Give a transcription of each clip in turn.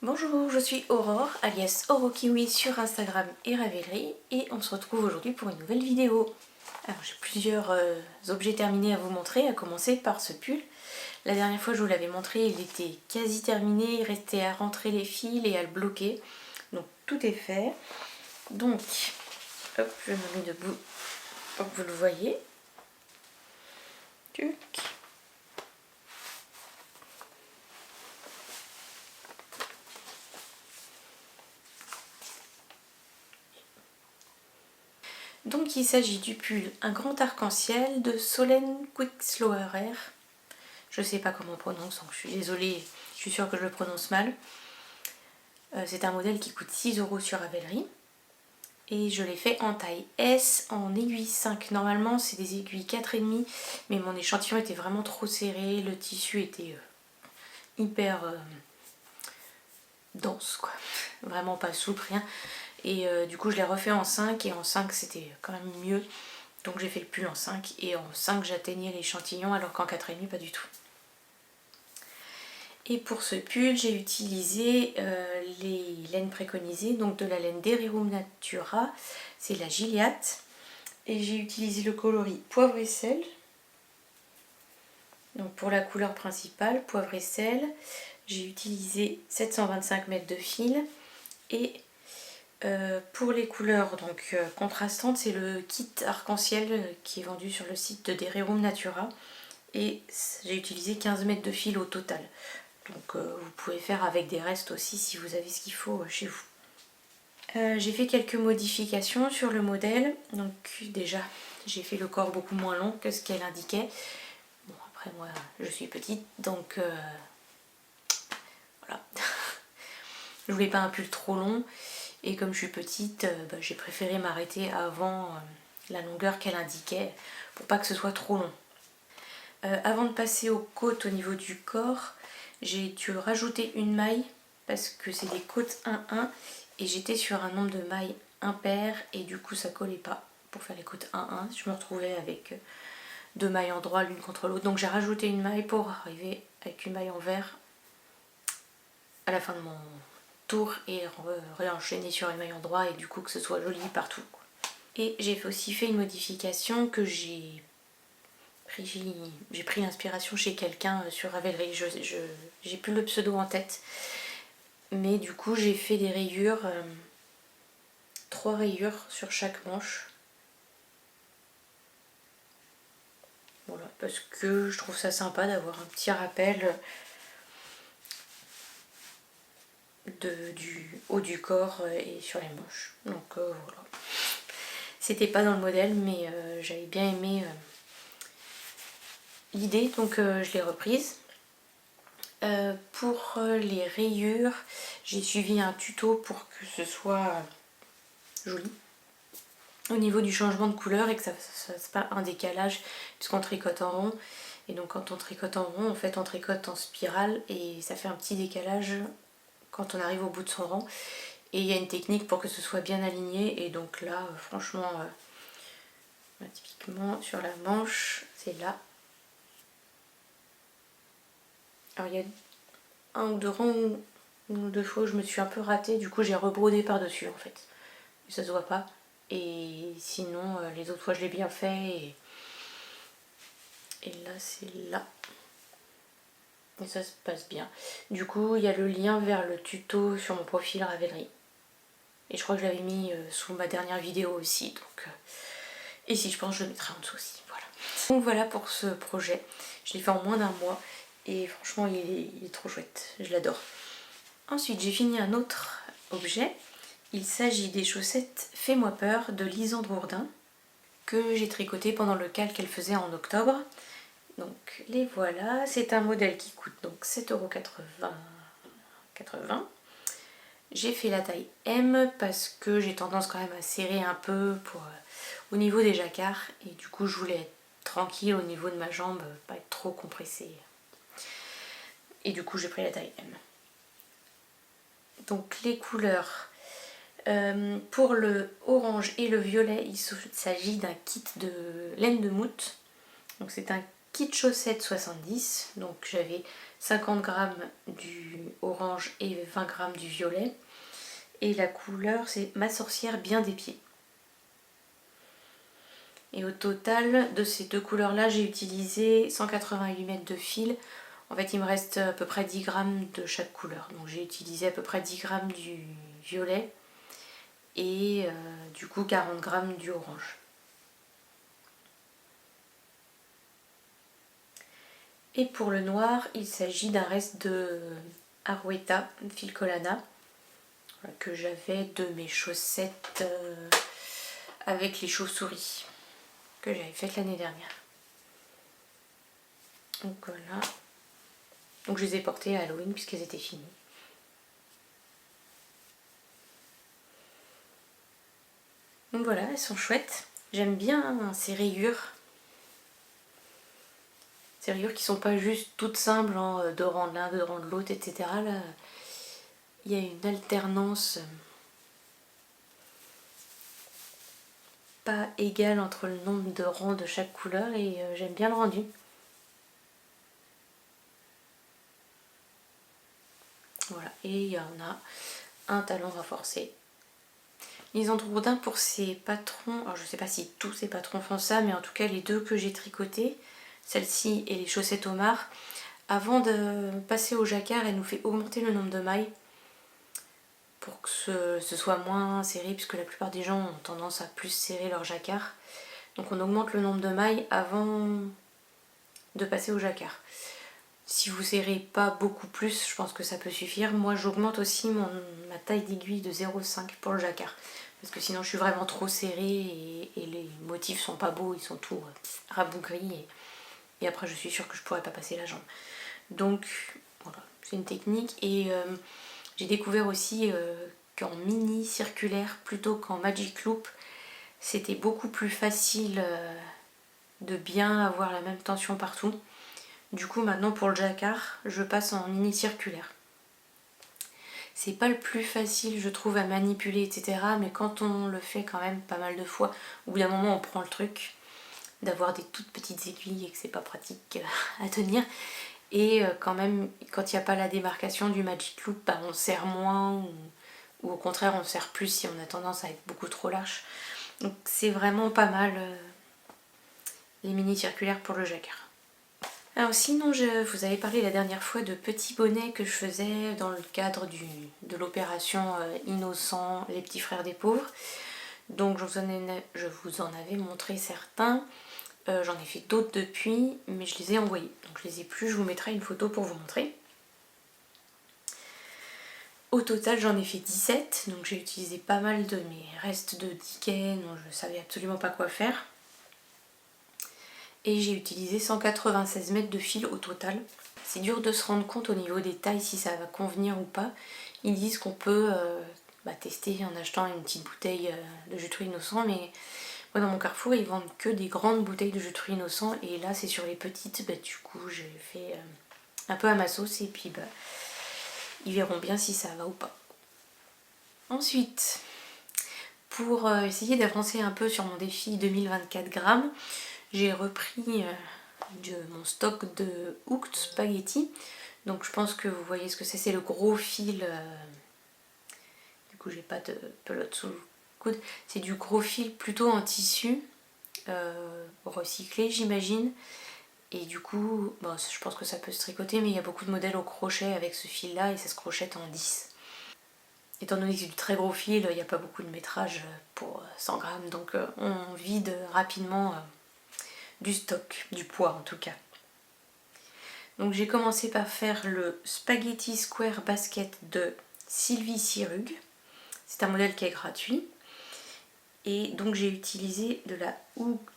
Bonjour, je suis Aurore, alias Orokiwi sur Instagram et Ravelry, et on se retrouve aujourd'hui pour une nouvelle vidéo. Alors j'ai plusieurs objets terminés à vous montrer, à commencer par ce pull. La dernière fois je vous l'avais montré, il était quasi terminé, il restait à rentrer les fils et à le bloquer. Donc tout est fait. Donc, hop, je me mets debout pour que vous le voyez. Tuc. Donc il s'agit du pull Un grand arc-en-ciel de Solène Quickslower Air. Je sais pas comment on prononce, donc je suis désolée, je suis sûre que je le prononce mal. C'est un modèle qui coûte 6 € sur Ravelry. Et je l'ai fait en taille S, en aiguille 5. Normalement c'est des aiguilles 4,5, mais mon échantillon était vraiment trop serré, le tissu était hyper dense, quoi. Vraiment pas souple, rien. Et du coup je l'ai refait en 5, et en 5 c'était quand même mieux. Donc j'ai fait le pull en 5, et en 5 j'atteignais l'échantillon, alors qu'en 4,5 pas du tout. Et pour ce pull, j'ai utilisé les laines préconisées, donc de la laine d'Hererum Natura, c'est la Gilliatt. Et j'ai utilisé le coloris poivre et sel. Donc pour la couleur principale, poivre et sel, j'ai utilisé 725 mètres de fil. Et pour les couleurs donc contrastantes, c'est le kit arc-en-ciel qui est vendu sur le site de Hererum Natura. Et j'ai utilisé 15 mètres de fil au total. Donc vous pouvez faire avec des restes aussi si vous avez ce qu'il faut chez vous. J'ai fait quelques modifications sur le modèle. Donc déjà j'ai fait le corps beaucoup moins long que ce qu'elle indiquait. Bon, après moi je suis petite, donc voilà. Je voulais pas un pull trop long, et comme je suis petite, j'ai préféré m'arrêter avant la longueur qu'elle indiquait pour pas que ce soit trop long. Avant de passer aux côtes au niveau du corps, j'ai dû rajouter une maille parce que c'est des côtes 1-1 et j'étais sur un nombre de mailles impair et du coup ça collait pas pour faire les côtes 1-1. Je me retrouvais avec deux mailles en droit l'une contre l'autre, donc j'ai rajouté une maille pour arriver avec une maille en vert à la fin de mon tour et réenchaîner sur une maille en droit, et du coup que ce soit joli partout. Et j'ai aussi fait une modification que j'ai pris l'inspiration chez quelqu'un sur Ravelry, j'ai plus le pseudo en tête, mais du coup j'ai fait des rayures, 3 rayures sur chaque manche. Voilà, parce que je trouve ça sympa d'avoir un petit rappel du haut du corps et sur les manches. Donc voilà. C'était pas dans le modèle, mais j'avais bien aimé l'idée, donc je l'ai reprise. Pour les rayures, j'ai suivi un tuto pour que ce soit joli au niveau du changement de couleur et que ça ne fasse pas un décalage, puisqu'on tricote en rond. Et donc quand on tricote en rond, en fait on tricote en spirale et ça fait un petit décalage quand on arrive au bout de son rang. Et il y a une technique pour que ce soit bien aligné, et donc là franchement typiquement sur la manche c'est là. Alors il y a un ou deux rangs ou deux fois où je me suis un peu ratée, du coup j'ai rebrodé par dessus en fait, mais ça se voit pas. Et sinon les autres fois je l'ai bien fait, et là c'est là. Et ça se passe bien. Du coup il y a le lien vers le tuto sur mon profil Ravelry. Et je crois que je l'avais mis sous ma dernière vidéo aussi. Donc, et si je pense je le mettrai en dessous aussi. Voilà. Donc voilà pour ce projet. Je l'ai fait en moins d'1 mois. Et franchement il est trop chouette. Je l'adore. Ensuite j'ai fini un autre objet. Il s'agit des chaussettes Fais-moi peur de Lisandre Ourdin, que j'ai tricoté pendant le cal qu'elle faisait en octobre. Donc les voilà. C'est un modèle qui coûte donc 7,80 €. J'ai fait la taille M parce que j'ai tendance quand même à serrer un peu au niveau des jacquards, et du coup je voulais être tranquille au niveau de ma jambe, pas être trop compressée. Et du coup j'ai pris la taille M. Donc les couleurs, pour le orange et le violet, il s'agit d'un kit de laine de moute. Donc c'est un kit chaussettes 70, donc j'avais 50 grammes du orange et 20 grammes du violet. Et la couleur c'est Ma sorcière bien des pieds. Et au total de ces deux couleurs là j'ai utilisé 188 mètres de fil. En fait il me reste à peu près 10 grammes de chaque couleur. Donc j'ai utilisé à peu près 10 grammes du violet et du coup 40 grammes du orange. Et pour le noir, il s'agit d'un reste de Arouetta fil Collana que j'avais de mes chaussettes avec les chauves-souris que j'avais faites l'année dernière. Donc voilà. Donc je les ai portées à Halloween puisqu'elles étaient finies. Donc voilà, elles sont chouettes. J'aime bien ces rayures. Ces rayures qui sont pas juste toutes simples en deux rangs de l'un, deux rangs de l'autre, etc. Là, il y a une alternance pas égale entre le nombre de rangs de chaque couleur et j'aime bien le rendu. Voilà, et il y en a un talon renforcé. Ils en trouvent d'un pour ces patrons, alors je sais pas si tous ces patrons font ça, mais en tout cas les deux que j'ai tricotés, celle-ci et les chaussettes Omar, avant de passer au jacquard, elle nous fait augmenter le nombre de mailles pour que ce soit moins serré, puisque la plupart des gens ont tendance à plus serrer leur jacquard. Donc on augmente le nombre de mailles avant de passer au jacquard. Si vous serrez pas beaucoup plus, je pense que ça peut suffire. Moi j'augmente aussi ma taille d'aiguille de 0,5 pour le jacquard. Parce que sinon je suis vraiment trop serrée et les motifs sont pas beaux, ils sont tout rabougris. Et après je suis sûre que je pourrais pas passer la jambe. Donc voilà, c'est une technique. Et j'ai découvert aussi qu'en mini circulaire plutôt qu'en magic loop, c'était beaucoup plus facile de bien avoir la même tension partout. Du coup maintenant pour le jacquard, je passe en mini circulaire. C'est pas le plus facile je trouve à manipuler etc. Mais quand on le fait quand même pas mal de fois, au bout d'un moment on prend le truc d'avoir des toutes petites aiguilles et que c'est pas pratique à tenir. Et quand même quand il n'y a pas la démarcation du magic loop, bah, on serre moins ou au contraire on serre plus si on a tendance à être beaucoup trop lâche. Donc c'est vraiment pas mal les mini circulaires pour le jacquard. Alors sinon je vous avais parlé la dernière fois de petits bonnets que je faisais dans le cadre de l'opération Innocent, les petits frères des pauvres. Donc je vous en avais montré certains, j'en ai fait d'autres depuis mais je les ai envoyés. Donc je les ai plus, je vous mettrai une photo pour vous montrer. Au total j'en ai fait 17, donc j'ai utilisé pas mal de mes restes de Dicken dont je ne savais absolument pas quoi faire. Et j'ai utilisé 196 mètres de fil au total. C'est dur de se rendre compte au niveau des tailles si ça va convenir ou pas. Ils disent qu'on peut tester en achetant une petite bouteille de jus de fruits innocent, mais moi dans mon Carrefour ils vendent que des grandes bouteilles de jus de fruits innocent et là c'est sur les petites, du coup j'ai fait un peu à ma sauce et puis ils verront bien si ça va ou pas. Ensuite, pour essayer d'avancer un peu sur mon défi 2024 grammes, j'ai repris mon stock de Hooked Spaghetti. Donc je pense que vous voyez ce que c'est le gros fil. Du coup j'ai pas de pelote sous le coude. C'est du gros fil plutôt en tissu, recyclé j'imagine. Et du coup, je pense que ça peut se tricoter, mais il y a beaucoup de modèles au crochet avec ce fil là et ça se crochette en 10. Étant donné que c'est du très gros fil, il n'y a pas beaucoup de métrage pour 100 grammes, donc on vide rapidement du stock, du poids en tout cas. Donc j'ai commencé par faire le Spaghetti Square Basket de Sylvie Sirug. C'est un modèle qui est gratuit. Et donc j'ai utilisé de la Hooked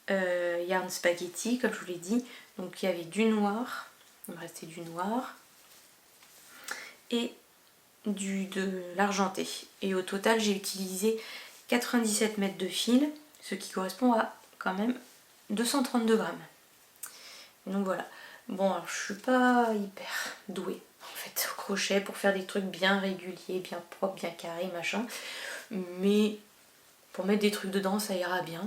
Yarn Spaghetti, comme je vous l'ai dit. Donc il y avait du noir, il me restait du noir, et de l'argenté. Et au total j'ai utilisé 97 mètres de fil, ce qui correspond à quand même 232 grammes. Donc voilà. Bon, alors je suis pas hyper douée en fait au crochet pour faire des trucs bien réguliers, bien propres, bien carrés, machin. Mais pour mettre des trucs dedans, ça ira bien.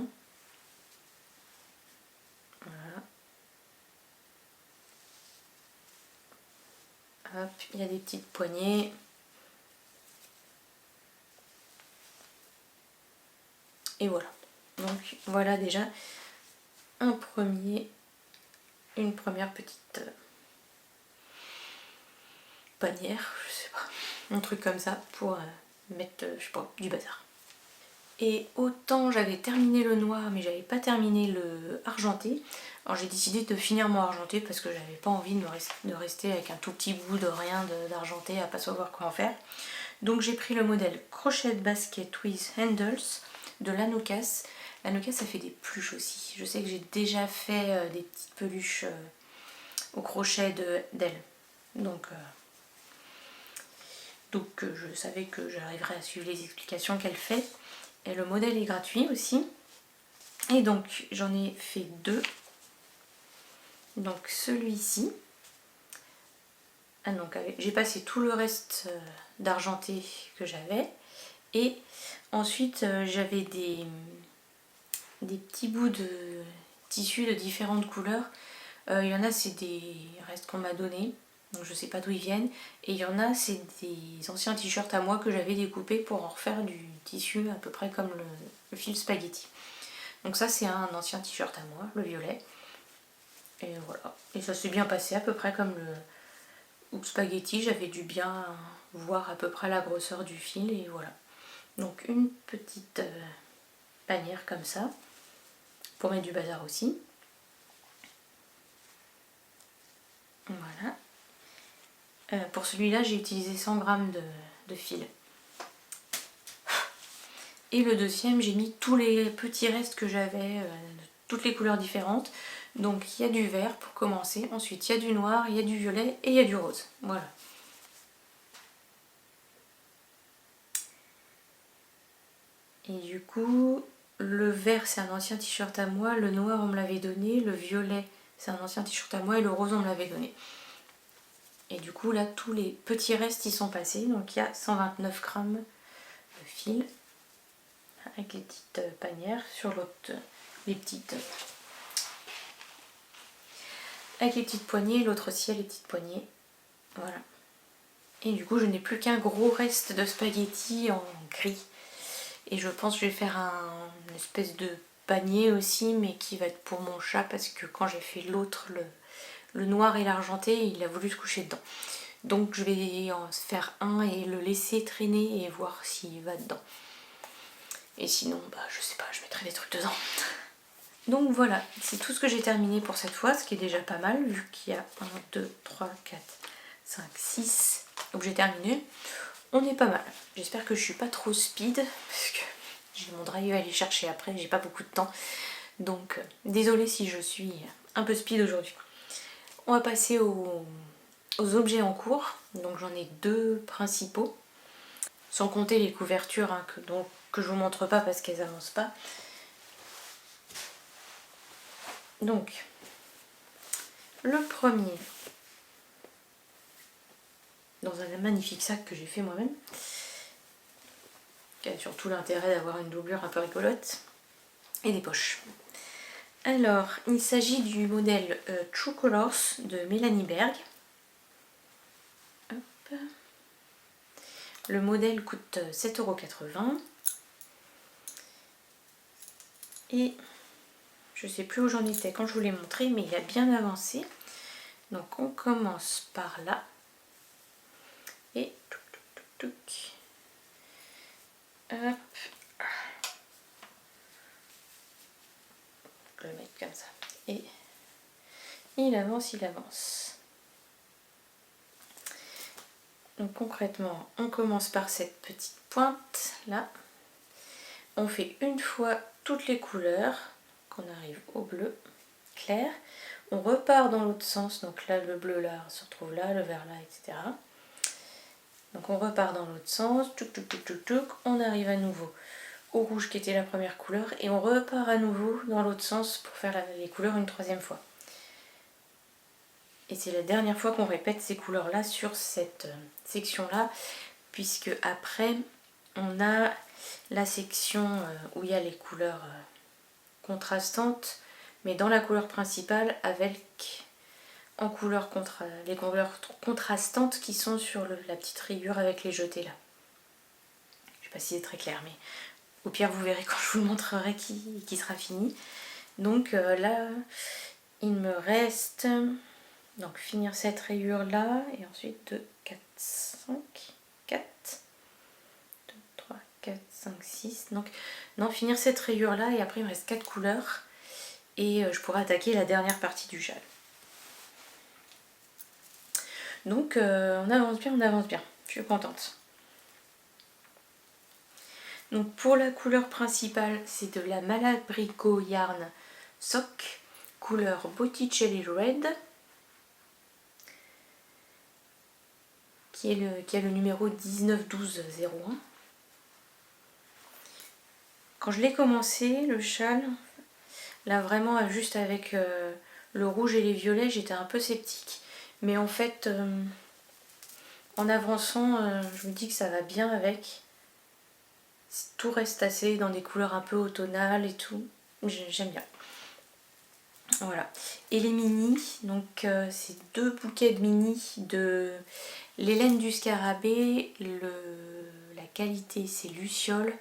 Hop, il y a des petites poignées. Et voilà. Donc voilà déjà une première petite panière, je sais pas, un truc comme ça pour mettre, je sais pas, du bazar. Et autant j'avais terminé le noir mais j'avais pas terminé le argenté. Alors j'ai décidé de finir mon argenté parce que j'avais pas envie de rester avec un tout petit bout de rien d'argenté à pas savoir quoi en faire. Donc j'ai pris le modèle Crochet Basket with Handles de Lanokas. Lanokas ça fait des peluches aussi. Je sais que j'ai déjà fait des petites peluches au crochet d'elle. Donc je savais que j'arriverais à suivre les explications qu'elle fait. Et le modèle est gratuit aussi. Et donc j'en ai fait deux. Donc celui-ci. Ah donc j'ai passé tout le reste d'argenté que j'avais. Et ensuite j'avais des petits bouts de tissu de différentes couleurs. Il y en a c'est des restes qu'on m'a donné. Donc je sais pas d'où ils viennent. Et il y en a c'est des anciens t-shirts à moi que j'avais découpés pour en refaire du tissu à peu près comme le fil spaghetti. Donc ça c'est un ancien t-shirt à moi, le violet. Et voilà. Et ça s'est bien passé à peu près comme le spaghetti. J'avais dû bien voir à peu près la grosseur du fil et voilà. Donc une petite panière comme ça. Pour mettre du bazar aussi. Voilà. Pour celui-là, j'ai utilisé 100 g de fil. Et le deuxième, j'ai mis tous les petits restes que j'avais, de toutes les couleurs différentes. Donc il y a du vert pour commencer, ensuite il y a du noir, il y a du violet et il y a du rose. Voilà. Et du coup, le vert c'est un ancien t-shirt à moi, le noir on me l'avait donné, le violet c'est un ancien t-shirt à moi et le rose on me l'avait donné. Et du coup là tous les petits restes y sont passés, donc il y a 129 g de fil avec les petites panières sur l'autre, les petites avec les petites poignées, l'autre aussi a les petites poignées, voilà. Et du coup je n'ai plus qu'un gros reste de spaghetti en gris. Et je pense que je vais faire une espèce de panier aussi, mais qui va être pour mon chat parce que quand j'ai fait l'autre, le noir et l'argenté, il a voulu se coucher dedans. Donc je vais en faire un et le laisser traîner et voir s'il va dedans. Et sinon, bah je sais pas, je mettrai des trucs dedans. Donc voilà, c'est tout ce que j'ai terminé pour cette fois, ce qui est déjà pas mal, vu qu'il y a 1, 2, 3, 4, 5, 6. Donc j'ai terminé. On est pas mal. J'espère que je suis pas trop speed, parce que j'ai mon dryer à aller chercher après, j'ai pas beaucoup de temps. Donc désolée si je suis un peu speed aujourd'hui. On va passer aux objets en cours. Donc j'en ai deux principaux, sans compter les couvertures hein, que je vous montre pas parce qu'elles avancent pas. Donc le premier, dans un magnifique sac que j'ai fait moi-même, qui a surtout l'intérêt d'avoir une doublure un peu rigolote, et des poches. Alors, il s'agit du modèle True Colors de Mélanie Berg. Hop. Le modèle coûte 7,80 €. Et je ne sais plus où j'en étais quand je vous l'ai montré, mais il a bien avancé. Donc on commence par là. Et hop. Je vais le mettre comme ça. Et il avance, il avance. Donc concrètement, on commence par cette petite pointe là. On fait une fois toutes les couleurs, qu'on arrive au bleu clair. On repart dans l'autre sens, donc là le bleu là se retrouve là, le vert là, etc. Donc on repart dans l'autre sens, on arrive à nouveau au rouge qui était la première couleur et on repart à nouveau dans l'autre sens pour faire les couleurs une troisième fois. Et c'est la dernière fois qu'on répète ces couleurs là sur cette section là, puisque après on a la section où il y a les couleurs contrastantes, mais dans la couleur principale avec en couleurs les couleurs contrastantes qui sont sur la petite rayure avec les jetés là. Je sais pas si c'est très clair, mais au pire vous verrez quand je vous le montrerai qui sera fini. Donc là il me reste donc finir cette rayure là et ensuite 2, 4, 5, 4, 2, 3, 4, 5, 6. Donc non, finir cette rayure là et après il me reste 4 couleurs et je pourrai attaquer la dernière partie du châle. Donc on avance bien, je suis contente. Donc pour la couleur principale, c'est de la Malabrigo Yarn Sock, couleur Botticelli Red, qui a le numéro 191201. Quand je l'ai commencé, le châle, là vraiment juste avec le rouge et les violets, j'étais un peu sceptique. Mais en fait, en avançant, je me dis que ça va bien avec. Tout reste assez dans des couleurs un peu automnales et tout. J'aime bien. Voilà. Et les mini, donc c'est 2 bouquets de mini de l'Hélène du Scarabée. La qualité c'est Luciole.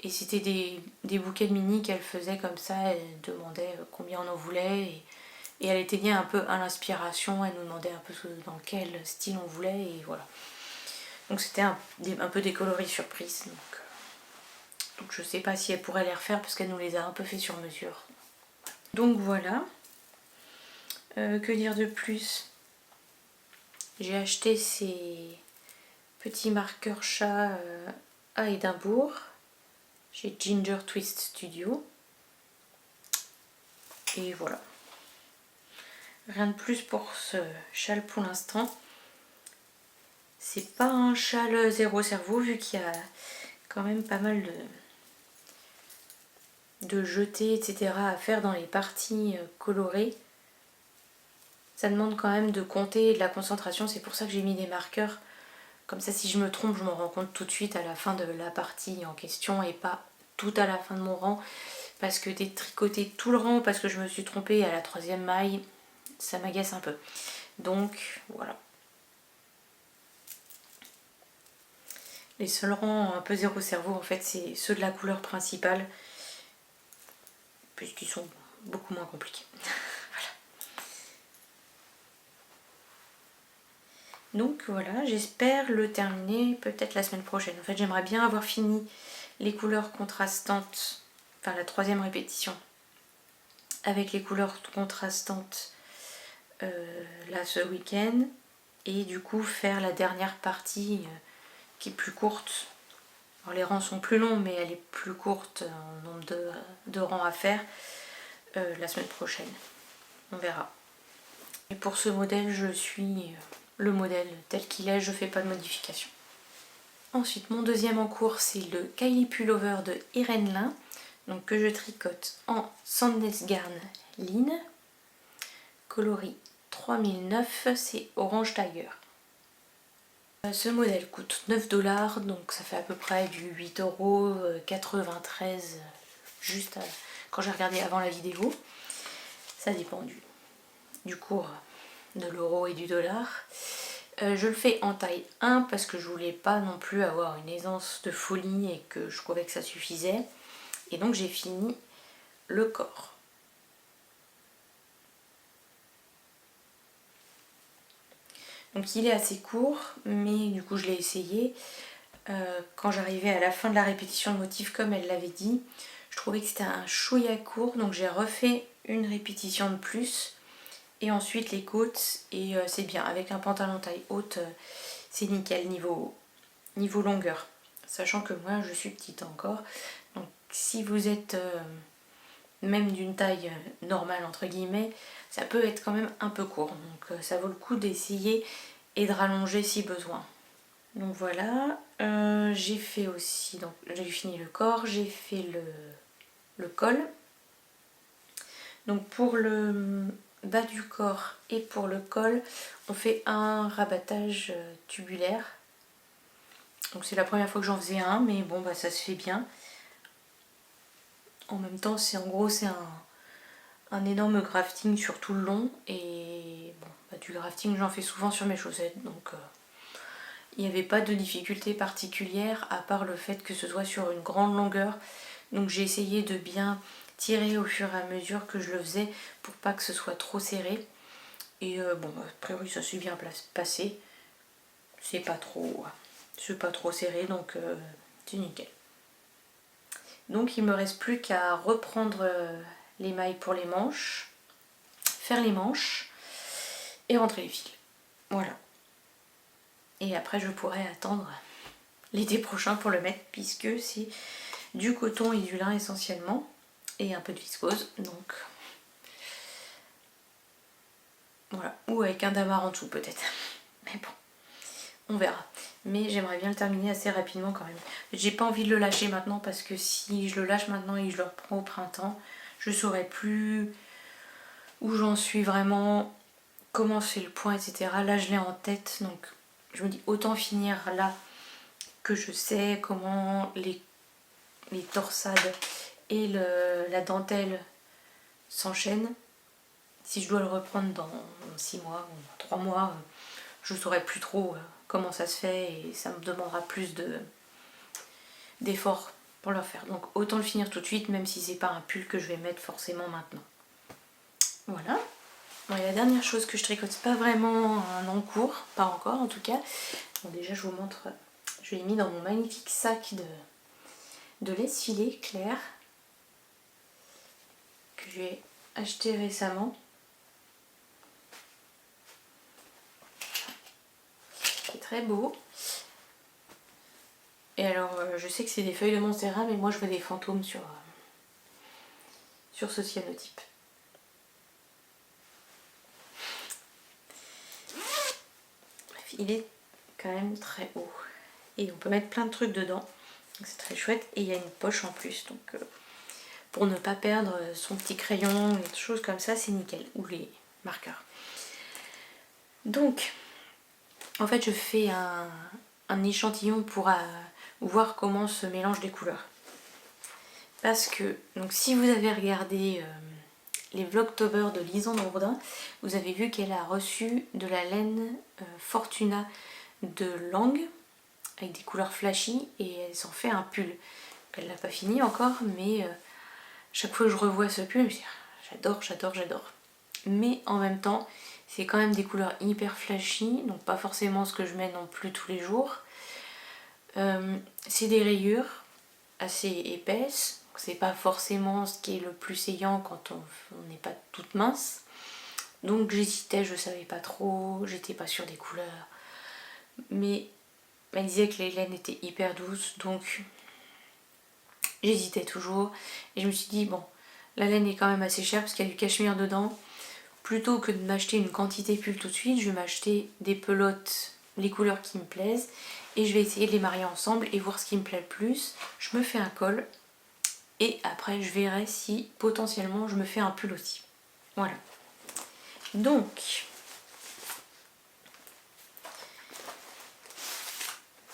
Et c'était des bouquets de mini qu'elle faisait comme ça. Elle demandait combien on en voulait. Et elle éteignait un peu à l'inspiration. Elle nous demandait un peu dans quel style on voulait. Et voilà. Donc c'était un peu des coloris surprises. Donc je sais pas si elle pourrait les refaire parce qu'elle nous les a un peu fait sur mesure. Donc voilà. Que dire de plus? J'ai acheté ces petits marqueurs chat à Édimbourg chez Ginger Twist Studio. Et voilà. Rien de plus pour ce châle pour l'instant. C'est pas un châle zéro cerveau vu qu'il y a quand même pas mal de jetés, etc. à faire dans les parties colorées. Ça demande quand même de compter et de la concentration, c'est pour ça que j'ai mis des marqueurs. Comme ça, si je me trompe, je m'en rends compte tout de suite à la fin de la partie en question et pas tout à la fin de mon rang. Parce que détricoter tout le rang parce que je me suis trompée à la 3e maille, ça m'agace un peu. Donc, voilà. Les seuls rangs un peu zéro cerveau, en fait, c'est ceux de la couleur principale. Puisqu'ils sont beaucoup moins compliqués. Donc voilà, j'espère le terminer peut-être la semaine prochaine. En fait, j'aimerais bien avoir fini les couleurs contrastantes, enfin la 3e répétition, avec les couleurs contrastantes là ce week-end. Et du coup faire la dernière partie qui est plus courte. Alors les rangs sont plus longs, mais elle est plus courte en nombre de rangs à faire la semaine prochaine. On verra. Et pour ce modèle, je suis le modèle tel qu'il est, je fais pas de modification. Ensuite, mon deuxième en cours, c'est le Kylie Pullover de Irène Lin, donc que je tricote en Sandnes Garn Line, coloris 3009, c'est Orange Tiger. Ce modèle coûte 9$, donc ça fait à peu près du 8,93€ juste quand j'ai regardé avant la vidéo. Ça dépend du cours de l'euro et du dollar. Je le fais en taille 1 parce que je voulais pas non plus avoir une aisance de folie et que je trouvais que ça suffisait. Et donc j'ai fini le corps. Donc il est assez court, mais du coup je l'ai essayé. Quand j'arrivais à la fin de la répétition de motif comme elle l'avait dit, je trouvais que c'était un chouïa court, donc j'ai refait une répétition de plus. Et ensuite les côtes, et c'est bien, avec un pantalon taille haute, c'est nickel niveau longueur. Sachant que moi je suis petite encore, donc si vous êtes même d'une taille normale entre guillemets, ça peut être quand même un peu court. Donc ça vaut le coup d'essayer et de rallonger si besoin. Donc voilà, j'ai fait aussi, donc j'ai fini le corps, j'ai fait le col. Donc pour le bas du corps et pour le col, on fait un rabattage tubulaire. Donc c'est la première fois que j'en faisais un, mais bon bah ça se fait bien. En même temps, c'est un énorme grafting sur tout le long et bon, bah, du grafting, j'en fais souvent sur mes chaussettes, donc il n'y avait pas de difficulté particulière à part le fait que ce soit sur une grande longueur. Donc j'ai essayé de bien tirer au fur et à mesure que je le faisais pour pas que ce soit trop serré. Et bon, a priori ça s'est bien passé. C'est pas trop serré, donc c'est nickel. Donc il me reste plus qu'à reprendre les mailles pour les manches, faire les manches et rentrer les fils. Voilà. Et après je pourrai attendre l'été prochain pour le mettre, puisque c'est du coton et du lin essentiellement, et un peu de viscose, donc voilà. Ou avec un damar en dessous peut-être, mais bon, on verra. Mais j'aimerais bien le terminer assez rapidement quand même. J'ai pas envie de le lâcher maintenant, parce que si je le lâche maintenant et que je le reprends au printemps, je saurai plus où j'en suis vraiment, comment c'est le point, etc. Là je l'ai en tête, donc je me dis autant finir là, que je sais comment les torsades et la dentelle s'enchaînent. Si je dois le reprendre dans 6 mois ou 3 mois, je ne saurai plus trop comment ça se fait, et ça me demandera plus d'efforts pour le faire. Donc autant le finir tout de suite, même si c'est pas un pull que je vais mettre forcément maintenant. Voilà. Bon, et la dernière chose que je tricote, c'est pas vraiment un encours, pas encore en tout cas. Bon, déjà je vous montre, je l'ai mis dans mon magnifique sac de lessive clair que j'ai acheté récemment. C'est très beau. Et alors je sais que c'est des feuilles de Montserrat, mais moi je veux des fantômes sur ce cyanotype. Bref, il est quand même très haut. Et on peut mettre plein de trucs dedans. C'est très chouette. Et il y a une poche en plus. Donc pour ne pas perdre son petit crayon et des choses comme ça, c'est nickel. Ou les marqueurs. Donc, en fait, je fais un échantillon pour voir comment se mélangent les couleurs. Parce que, donc si vous avez regardé les Vlogtober de Lisande Bourdin, vous avez vu qu'elle a reçu de la laine Fortuna de Lang, avec des couleurs flashy, et elle s'en fait un pull. Elle l'a pas fini encore, mais chaque fois que je revois ce pull, je me dis j'adore, j'adore, j'adore. Mais en même temps, c'est quand même des couleurs hyper flashy, donc pas forcément ce que je mets non plus tous les jours. C'est des rayures assez épaisses, c'est pas forcément ce qui est le plus saillant quand on n'est pas toute mince. Donc j'hésitais, je savais pas trop, j'étais pas sûre des couleurs. Mais elle disait que les laines étaient hyper douces, donc j'hésitais toujours. Et je me suis dit, bon, la laine est quand même assez chère parce qu'il y a du cachemire dedans. Plutôt que de m'acheter une quantité pull tout de suite, je vais m'acheter des pelotes, les couleurs qui me plaisent, et je vais essayer de les marier ensemble et voir ce qui me plaît le plus. Je me fais un col, et après je verrai si potentiellement je me fais un pull aussi. Voilà. Donc,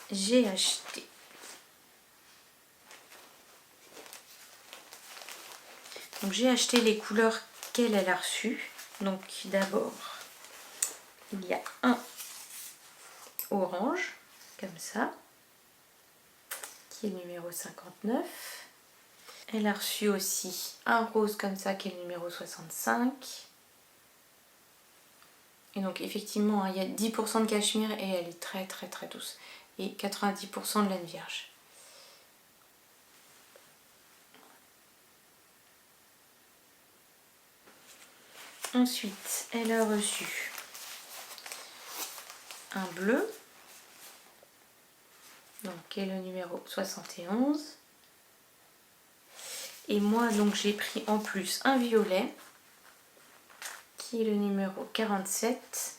j'ai acheté les couleurs qu'elle a reçues. Donc d'abord, il y a un orange, comme ça, qui est le numéro 59. Elle a reçu aussi un rose comme ça, qui est le numéro 65. Et donc effectivement, il y a 10% de cachemire et elle est très très très douce. Et 90% de laine vierge. Ensuite, elle a reçu un bleu, donc qui est le numéro 71. Et moi, donc j'ai pris en plus un violet, qui est le numéro 47.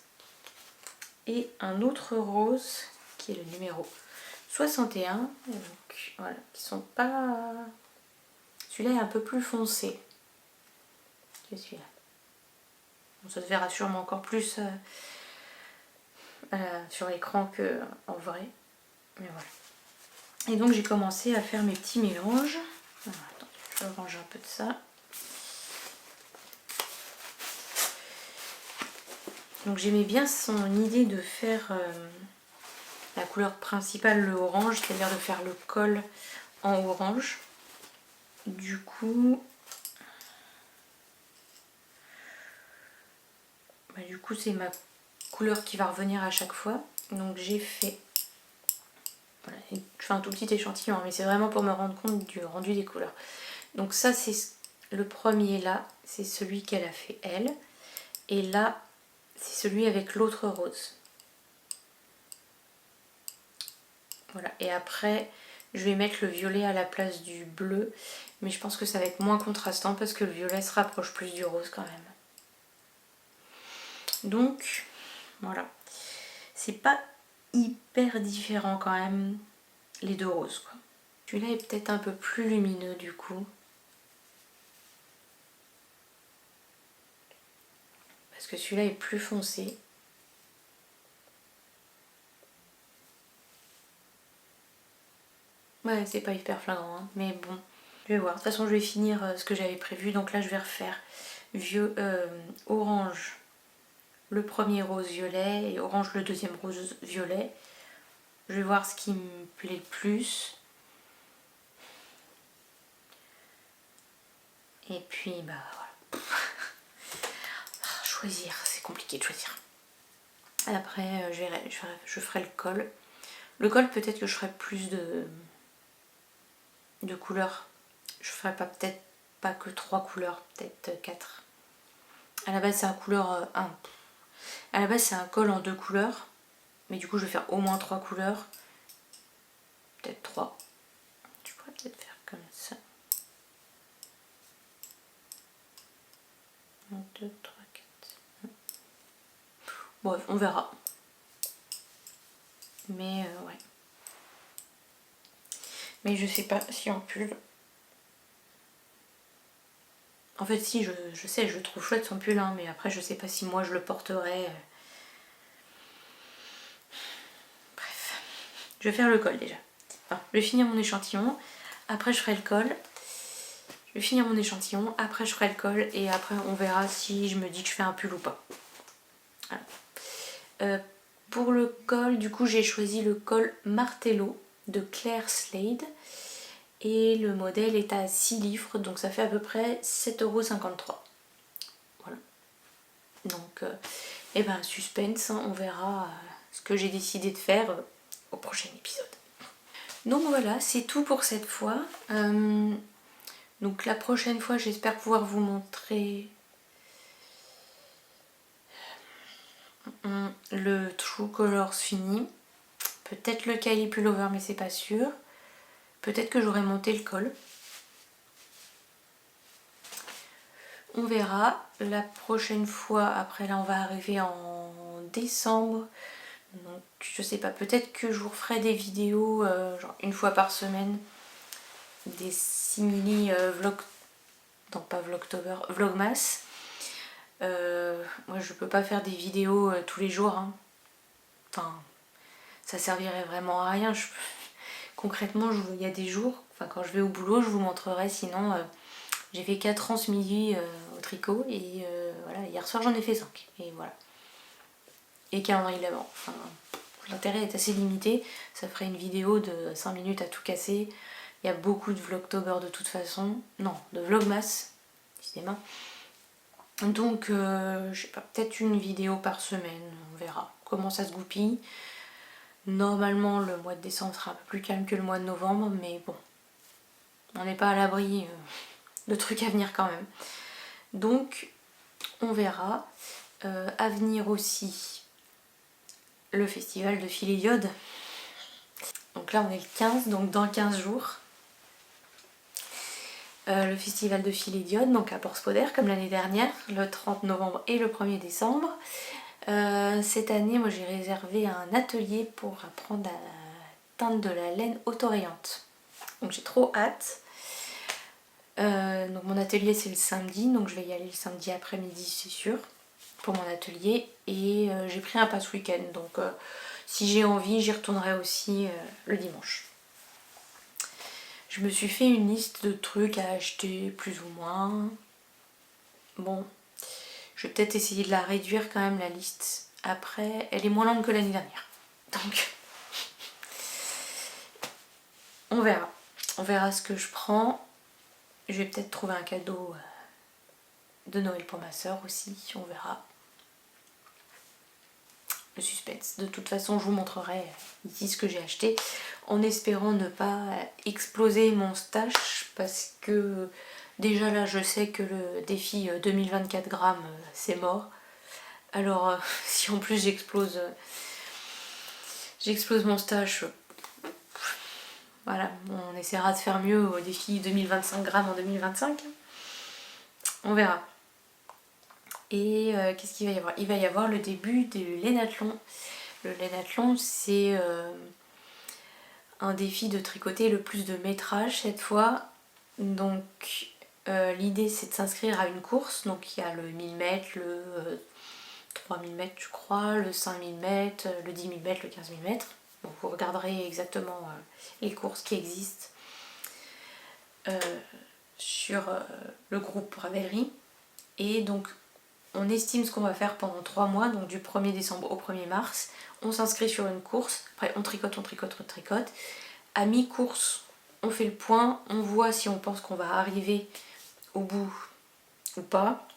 Et un autre rose, qui est le numéro 61. Donc voilà, qui sont pas... Celui-là est un peu plus foncé que celui-là. Bon, ça se verra sûrement encore plus sur l'écran qu'en vrai. Mais voilà. Et donc j'ai commencé à faire mes petits mélanges. Alors, attends, je vais ranger un peu de ça. Donc j'aimais bien son idée de faire la couleur principale, le orange, c'est-à-dire de faire le col en orange. Du coup, c'est ma couleur qui va revenir à chaque fois. Donc j'ai fait, voilà, je fais un tout petit échantillon, hein, mais c'est vraiment pour me rendre compte du rendu des couleurs. Donc ça c'est le premier là, c'est celui qu'elle a fait elle. Et là, c'est celui avec l'autre rose. Voilà, et après, je vais mettre le violet à la place du bleu. Mais je pense que ça va être moins contrastant parce que le violet se rapproche plus du rose quand même. Donc, voilà. C'est pas hyper différent quand même, les deux roses, quoi. Celui-là est peut-être un peu plus lumineux du coup. Parce que celui-là est plus foncé. Ouais, c'est pas hyper flagrant, hein, mais bon. Je vais voir. De toute façon, je vais finir ce que j'avais prévu. Donc là, je vais refaire orange le premier rose violet et orange le deuxième rose violet. Je vais voir ce qui me plaît le plus. Et puis, bah voilà. Choisir, c'est compliqué de choisir. Après, je ferai le col. Le col, peut-être que je ferai plus de couleurs. Je ferai peut-être pas que 3 couleurs, peut-être 4. À la base, c'est un couleur 1. À la base, c'est un col en 2 couleurs. Mais du coup, je vais faire au moins 3 couleurs. Peut-être 3. Je pourrais peut-être faire comme ça. 1, 2, 3, 4. Bon, on verra. Mais ouais. Mais je sais pas si en pull. En fait, si, je sais, je le trouve chouette son pull, hein, mais après, je sais pas si moi je le porterai. Bref. Je vais faire le col déjà. Enfin, je vais finir mon échantillon. Après, je ferai le col. Je vais finir mon échantillon. Après, je ferai le col. Et après, on verra si je me dis que je fais un pull ou pas. Voilà. Pour le col, du coup, j'ai choisi le col Martello de Claire Slade. Et le modèle est à 6 livres, donc ça fait à peu près 7,53 €. Voilà. Donc, et ben suspense, hein, on verra ce que j'ai décidé de faire au prochain épisode. Donc voilà, c'est tout pour cette fois. Donc la prochaine fois, j'espère pouvoir vous montrer le True Colors fini. Peut-être le Kylie Pullover, mais c'est pas sûr. Peut-être que j'aurai monté le col. On verra. La prochaine fois, après là on va arriver en décembre. Donc je sais pas, peut-être que je vous referai des vidéos genre une fois par semaine. Des simili vlog. Non pas vlogtober, vlogmas. Moi je peux pas faire des vidéos tous les jours. Hein. Enfin, ça servirait vraiment à rien. Concrètement, il y a des jours, enfin quand je vais au boulot, je vous montrerai. Sinon, j'ai fait 4 ans ce midi au tricot et voilà, hier soir j'en ai fait 5. Et voilà. Et calendrier de l'avant. Enfin, l'intérêt est assez limité. Ça ferait une vidéo de 5 minutes à tout casser. Il y a beaucoup de vlogtober de toute façon. Non, de vlogmas, cinéma. Donc, je sais pas, peut-être une vidéo par semaine. On verra comment ça se goupille. Normalement, le mois de décembre sera un peu plus calme que le mois de novembre. Mais bon, on n'est pas à l'abri de trucs à venir quand même. Donc, on verra. À venir aussi le festival de Philédiode. Donc là on est le 15, donc dans 15 jours. Le festival de Philédiode, donc à Port-Spoder comme l'année dernière, le 30 novembre et le 1er décembre. Cette année, moi j'ai réservé un atelier pour apprendre à teindre de la laine autorayante. Donc j'ai trop hâte. Donc mon atelier c'est le samedi, donc je vais y aller le samedi après-midi c'est sûr, pour mon atelier. Et j'ai pris un pass week-end, donc si j'ai envie j'y retournerai aussi le dimanche. Je me suis fait une liste de trucs à acheter plus ou moins. Bon, Je vais peut-être essayer de la réduire quand même la liste. Après, elle est moins longue que l'année dernière. Donc, on verra. On verra ce que je prends. Je vais peut-être trouver un cadeau de Noël pour ma soeur aussi. On verra. Le suspense. De toute façon, je vous montrerai ici ce que j'ai acheté. En espérant ne pas exploser mon stash. Parce que déjà là, je sais que le défi 2024 grammes, c'est mort. Alors, si en plus j'explose mon stash, voilà, on essaiera de faire mieux au défi 2025 grammes en 2025. On verra. Et qu'est-ce qu'il va y avoir? Il va y avoir le début du Lénathlon. Le Lénathlon, c'est un défi de tricoter le plus de métrage cette fois. Donc l'idée c'est de s'inscrire à une course. Donc il y a le 1000 mètres, le 3000 mètres je crois, le 5000 mètres, le 10 000 mètres, le 15 000 mètres. Donc vous regarderez exactement les courses qui existent sur le groupe Ravelry. Et donc on estime ce qu'on va faire pendant 3 mois, donc du 1er décembre au 1er mars. On s'inscrit sur une course, après on tricote. À mi-course, on fait le point, on voit si on pense qu'on va arriver au bout ou pas.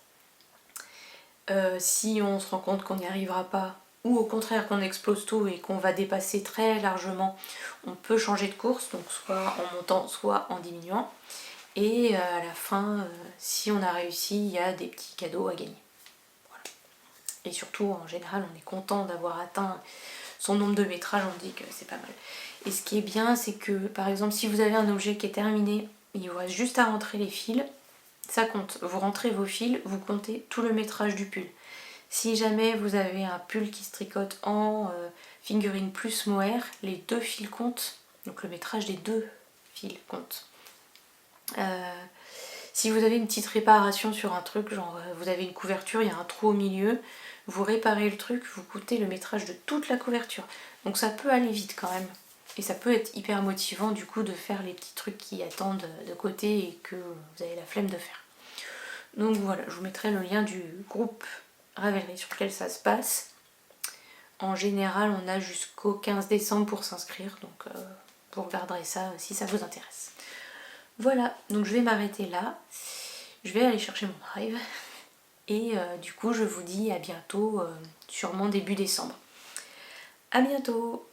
Si on se rend compte qu'on n'y arrivera pas, ou au contraire qu'on explose tout et qu'on va dépasser très largement, on peut changer de course, donc soit en montant, soit en diminuant. Et à la fin, si on a réussi, il y a des petits cadeaux à gagner. Voilà. Et surtout, en général, on est content d'avoir atteint son nombre de métrages, on dit que c'est pas mal. Et ce qui est bien, c'est que par exemple, si vous avez un objet qui est terminé, il vous reste juste à rentrer les fils, ça compte. Vous rentrez vos fils, vous comptez tout le métrage du pull. Si jamais vous avez un pull qui se tricote en fingering plus mohair, les 2 fils comptent, donc le métrage des 2 fils compte. Si vous avez une petite réparation sur un truc, genre vous avez une couverture, il y a un trou au milieu, vous réparez le truc, vous comptez le métrage de toute la couverture. Donc ça peut aller vite quand même. Et ça peut être hyper motivant du coup de faire les petits trucs qui attendent de côté et que vous avez la flemme de faire. Donc voilà, je vous mettrai le lien du groupe Ravelry sur lequel ça se passe. En général, on a jusqu'au 15 décembre pour s'inscrire, donc vous regarderez ça si ça vous intéresse. Voilà, donc je vais m'arrêter là. Je vais aller chercher mon drive. Et du coup, je vous dis à bientôt, sûrement début décembre. À bientôt!